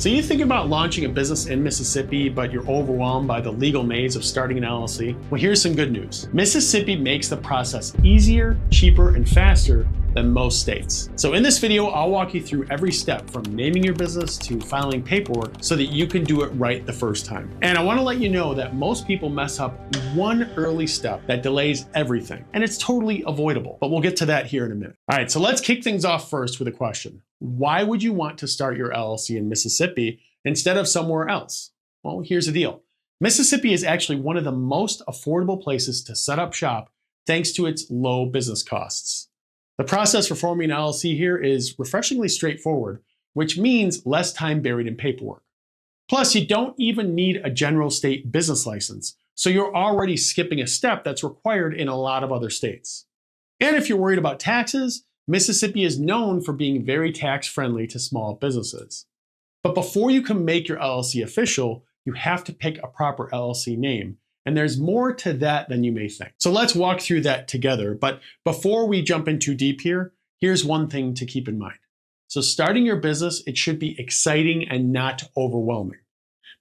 So you think about launching a business in Mississippi, but you're overwhelmed by the legal maze of starting an LLC? Well, here's some good news. Mississippi makes the process easier, cheaper, and faster than most states. So in this video, I'll walk you through every step from naming your business to filing paperwork so that you can do it right the first time. And I want to let you know that most people mess up one early step that delays everything, and it's totally avoidable, but we'll get to that here in a minute. All right, so let's kick things off first with a question. Why would you want to start your LLC in Mississippi instead of somewhere else? Well, here's the deal. Mississippi is actually one of the most affordable places to set up shop thanks to its low business costs. The process for forming an LLC here is refreshingly straightforward, which means less time buried in paperwork. Plus, you don't even need a general state business license, so you're already skipping a step that's required in a lot of other states. And if you're worried about taxes, Mississippi is known for being very tax-friendly to small businesses. But before you can make your LLC official, you have to pick a proper LLC name. And there's more to that than you may think. So let's walk through that together. But before we jump in too deep here, here's one thing to keep in mind. So starting your business, it should be exciting and not overwhelming.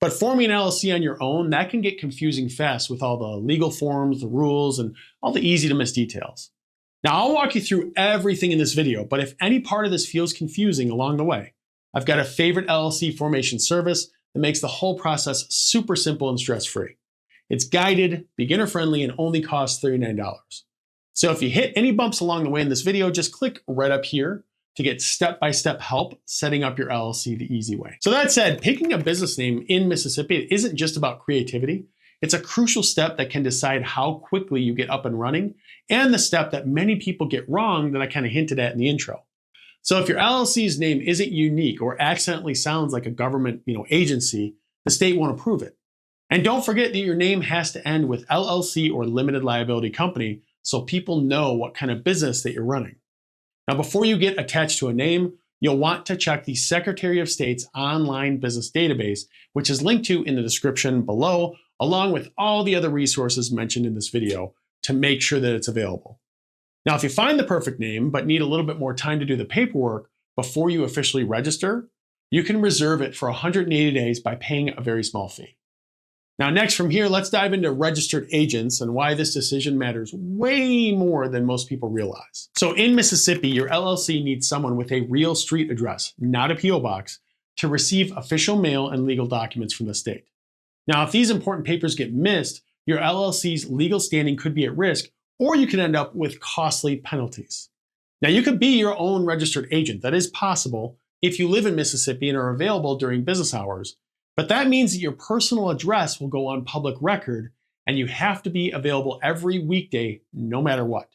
But forming an LLC on your own, that can get confusing fast with all the legal forms, the rules, and all the easy to miss details. Now, I'll walk you through everything in this video, but if any part of this feels confusing along the way, I've got a favorite LLC formation service that makes the whole process super simple and stress-free. It's guided, beginner-friendly, and only costs $39. So if you hit any bumps along the way in this video, just click right up here to get step-by-step help setting up your LLC the easy way. So that said, picking a business name in Mississippi isn't just about creativity. It's a crucial step that can decide how quickly you get up and running, and the step that many people get wrong that I kind of hinted at in the intro. So if your LLC's name isn't unique or accidentally sounds like a government agency, the state won't approve it. And don't forget that your name has to end with LLC or limited liability company so people know what kind of business that you're running. Now, before you get attached to a name, you'll want to check the Secretary of State's online business database, which is linked to in the description below, along with all the other resources mentioned in this video to make sure that it's available. Now, if you find the perfect name but need a little bit more time to do the paperwork before you officially register, you can reserve it for 180 days by paying a very small fee. Now, next from here, let's dive into registered agents and why this decision matters way more than most people realize. So in Mississippi, your LLC needs someone with a real street address, not a PO box, to receive official mail and legal documents from the state. Now, if these important papers get missed, your LLC's legal standing could be at risk, or you could end up with costly penalties. Now, you could be your own registered agent. That is possible if you live in Mississippi and are available during business hours. But that means that your personal address will go on public record, and you have to be available every weekday, no matter what.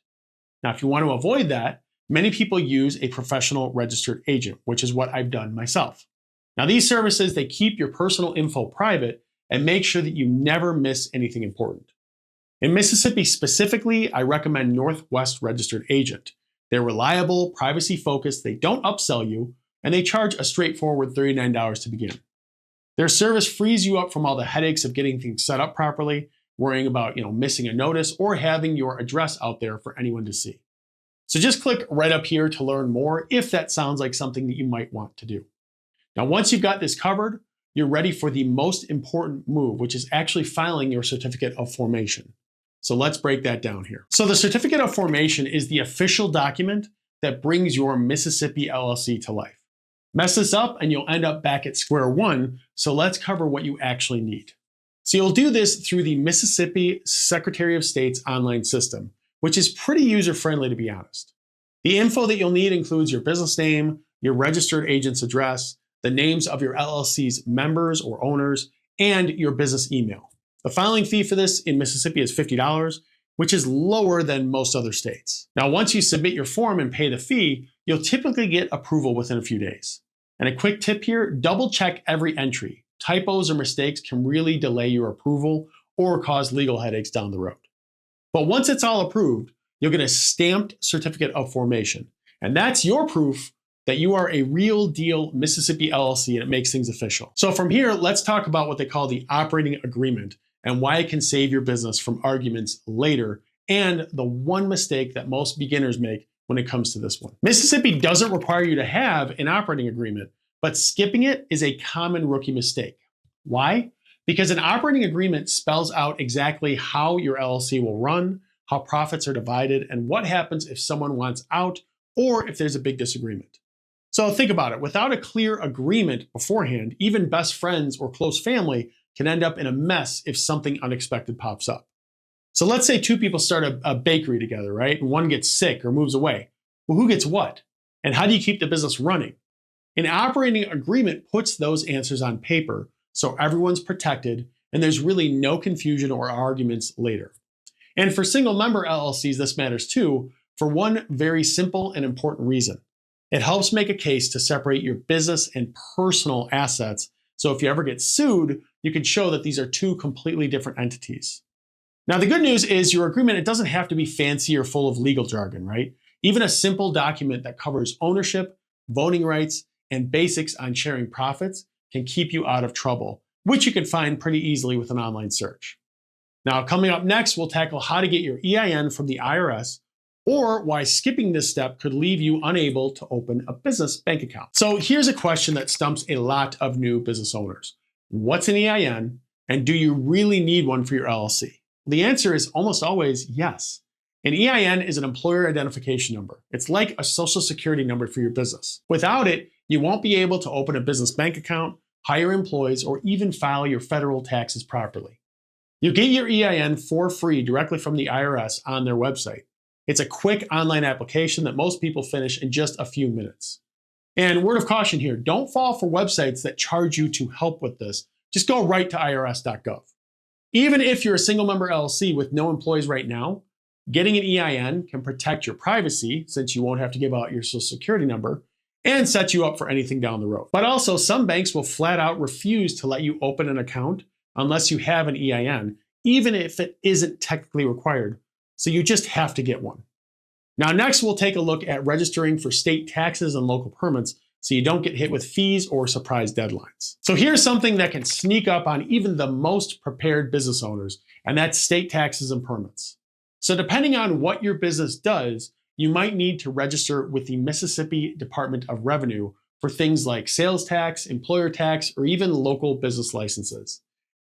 Now, if you want to avoid that, many people use a professional registered agent, which is what I've done myself. Now, these services, they keep your personal info private and make sure that you never miss anything important. In Mississippi specifically, I recommend Northwest Registered Agent. They're reliable, privacy-focused, they don't upsell you, and they charge a straightforward $39 to begin. Their service frees you up from all the headaches of getting things set up properly, worrying about missing a notice, or having your address out there for anyone to see. So just click right up here to learn more if that sounds like something that you might want to do. Now, once you've got this covered, you're ready for the most important move, which is actually filing your certificate of formation. So let's break that down here. So the certificate of formation is the official document that brings your Mississippi LLC to life. Mess this up and you'll end up back at square one, so let's cover what you actually need. So you'll do this through the Mississippi Secretary of State's online system, which is pretty user-friendly to be honest. The info that you'll need includes your business name, your registered agent's address, the names of your LLC's members or owners, and your business email. The filing fee for this in Mississippi is $50, which is lower than most other states. Now, once you submit your form and pay the fee, you'll typically get approval within a few days. And a quick tip here, double check every entry. Typos or mistakes can really delay your approval or cause legal headaches down the road. But once it's all approved, you'll get a stamped certificate of formation. And that's your proof that you are a real deal Mississippi LLC and it makes things official. So from here, let's talk about what they call the operating agreement and why it can save your business from arguments later, and the one mistake that most beginners make when it comes to this one. Mississippi doesn't require you to have an operating agreement, but skipping it is a common rookie mistake. Why? Because an operating agreement spells out exactly how your LLC will run, how profits are divided, and what happens if someone wants out or if there's a big disagreement. So think about it. Without a clear agreement beforehand, even best friends or close family can end up in a mess if something unexpected pops up. So let's say two people start a bakery together, right? And one gets sick or moves away. Well, who gets what? And how do you keep the business running? An operating agreement puts those answers on paper so everyone's protected and there's really no confusion or arguments later. And for single member LLCs, this matters too, for one very simple and important reason. It helps make a case to separate your business and personal assets. So if you ever get sued, you can show that these are two completely different entities. Now, the good news is your agreement, it doesn't have to be fancy or full of legal jargon, right? Even a simple document that covers ownership, voting rights, and basics on sharing profits can keep you out of trouble, which you can find pretty easily with an online search. Now, coming up next, we'll tackle how to get your EIN from the IRS or why skipping this step could leave you unable to open a business bank account. So here's a question that stumps a lot of new business owners. What's an EIN, and do you really need one for your LLC? The answer is almost always yes. An EIN is an employer identification number. It's like a social security number for your business. Without it, you won't be able to open a business bank account, hire employees, or even file your federal taxes properly. You get your EIN for free directly from the IRS on their website. It's a quick online application that most people finish in just a few minutes. And word of caution here, don't fall for websites that charge you to help with this. Just go right to irs.gov. Even if you're a single member LLC with no employees right now, getting an EIN can protect your privacy since you won't have to give out your social security number and set you up for anything down the road. But also, some banks will flat out refuse to let you open an account unless you have an EIN, even if it isn't technically required. So you just have to get one. Now, next, we'll take a look at registering for state taxes and local permits so you don't get hit with fees or surprise deadlines. So here's something that can sneak up on even the most prepared business owners, and that's state taxes and permits. So depending on what your business does, you might need to register with the Mississippi Department of Revenue for things like sales tax, employer tax, or even local business licenses.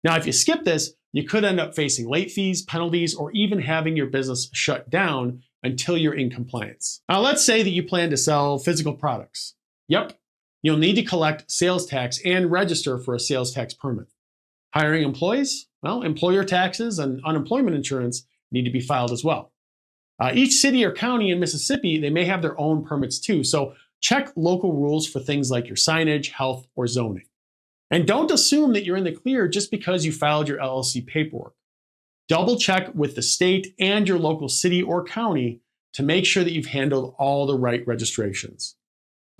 Now, if you skip this, you could end up facing late fees, penalties, or even having your business shut down until you're in compliance. Now, let's say that you plan to sell physical products. Yep, you'll need to collect sales tax and register for a sales tax permit. Hiring employees? Well, employer taxes and unemployment insurance need to be filed as well. Each city or county in Mississippi, they may have their own permits too, so check local rules for things like your signage, health, or zoning. And don't assume that you're in the clear just because you filed your LLC paperwork. Double check with the state and your local city or county to make sure that you've handled all the right registrations.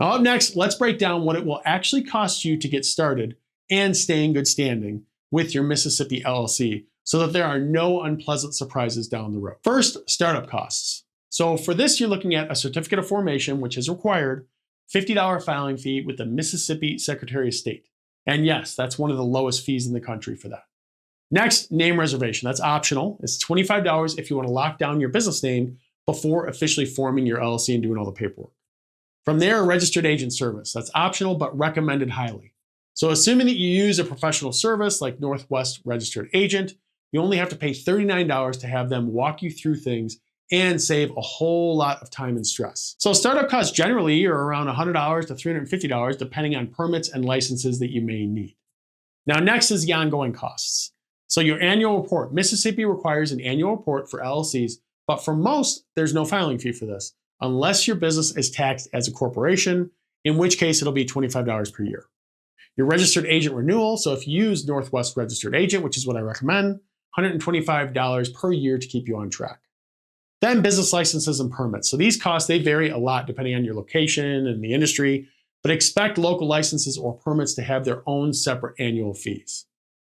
Now, up next, let's break down what it will actually cost you to get started and stay in good standing with your Mississippi LLC so that there are no unpleasant surprises down the road. First, startup costs. So for this, you're looking at a certificate of formation, which is required, $50 filing fee with the Mississippi Secretary of State. And yes, that's one of the lowest fees in the country for that. Next, name reservation. That's optional. It's $25 if you want to lock down your business name before officially forming your LLC and doing all the paperwork. From there, a registered agent service. That's optional, but recommended highly. So assuming that you use a professional service like Northwest Registered Agent, you only have to pay $39 to have them walk you through things and save a whole lot of time and stress. So startup costs generally are around $100 to $350, depending on permits and licenses that you may need. Now, next is the ongoing costs. So your annual report. Mississippi requires an annual report for LLCs, but for most, there's no filing fee for this, unless your business is taxed as a corporation, in which case it'll be $25 per year. Your registered agent renewal. So if you use Northwest Registered Agent, which is what I recommend, $125 per year to keep you on track. Then business licenses and permits. So these costs, they vary a lot depending on your location and the industry, but expect local licenses or permits to have their own separate annual fees.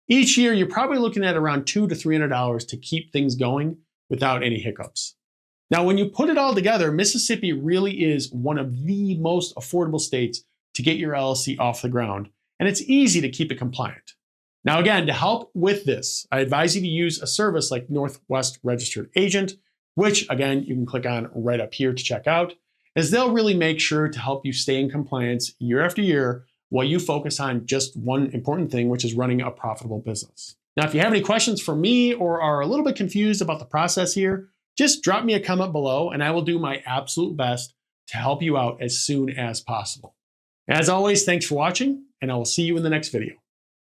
Each year, you're probably looking at around $200 to $300 to keep things going without any hiccups. Now, when you put it all together, Mississippi really is one of the most affordable states to get your LLC off the ground, and it's easy to keep it compliant. Now, again, to help with this, I advise you to use a service like Northwest Registered Agent, which, again, you can click on right up here to check out, as they'll really make sure to help you stay in compliance year after year while you focus on just one important thing, which is running a profitable business. Now, if you have any questions for me or are a little bit confused about the process here, just drop me a comment below and I will do my absolute best to help you out as soon as possible. As always, thanks for watching, and I will see you in the next video.